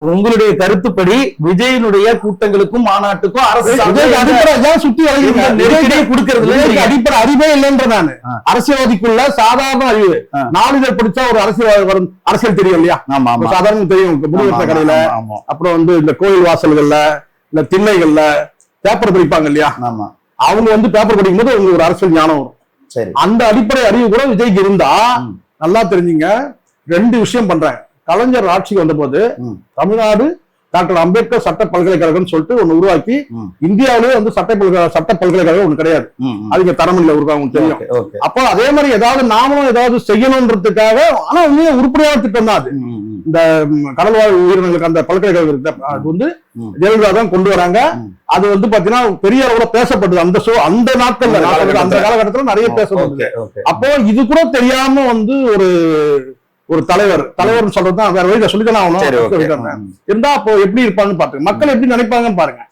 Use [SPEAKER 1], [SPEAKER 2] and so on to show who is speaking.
[SPEAKER 1] உங்களுடைய கருத்துப்படி விஜயனுடைய கூட்டங்களுக்கும் மாநாட்டுக்கும் அரசு
[SPEAKER 2] சுத்தி
[SPEAKER 1] நெருக்கடியை கொடுக்கறது
[SPEAKER 2] அடிப்படை அறிவே இல்லைன்ற நானு அரசியல்வாதிக்குள்ள சாதாரண அறிவு நாளிதழ் படிச்சா ஒரு அரசியல் தெரியும் இல்லையா? சாதாரண தெரியும். முடிவெற்ற கடையில அப்புறம் இந்த கோயில் வாசல்கள்ல இல்ல திண்ணைகள்ல பேப்பர் படிப்பாங்க இல்லையா? அவங்க பேப்பர் படிக்கும் போது உங்களுக்கு ஒரு அரசியல் ஞானம் வரும். அந்த அடிப்படை அறிவு கூட விஜய்க்கு இருந்தா நல்லா தெரிஞ்சுங்க. ரெண்டு விஷயம் பண்றாங்க. கலைஞர் ஆட்சிக்கு வந்த போது தமிழ்நாடு டாக்டர் அம்பேத்கர் சட்ட பல்கலைக்கழகம் சொல்லிட்டு ஒண்ணு உருவாக்கி இந்தியாவிலேயே சட்ட பல்கலைக்கழகம் ஒண்ணு கிடையாது. அதுக்கு தரமில்ல உருவாங்க தெரியும். அப்போ அதே மாதிரி ஏதாவது நாமளும் ஏதாவது செய்யணும்ன்றதுக்காக ஆனா உருப்படியான திட்டம் தான் அது. இந்த கடல்வாழ் உயிரினங்களுக்கு அந்த பல்கலைக்கழகம் ஜெயலலிதா தான் கொண்டு வராங்க. அது பாத்தீங்கன்னா பெரிய அளவுல பேசப்படுது. அந்த நாட்கள்ல அந்த காலகட்டத்துல நிறைய பேசப்படுது. அப்போ இது கூட தெரியாம ஒரு தலைவர் சொல்றதுதான் வேற வழியில சொல்லித்தானே ஆகணும் இருந்தா அப்போ எப்படி இருப்பான்னு பாருங்க. மக்கள் எப்படி நினைப்பாங்கன்னு பாருங்க.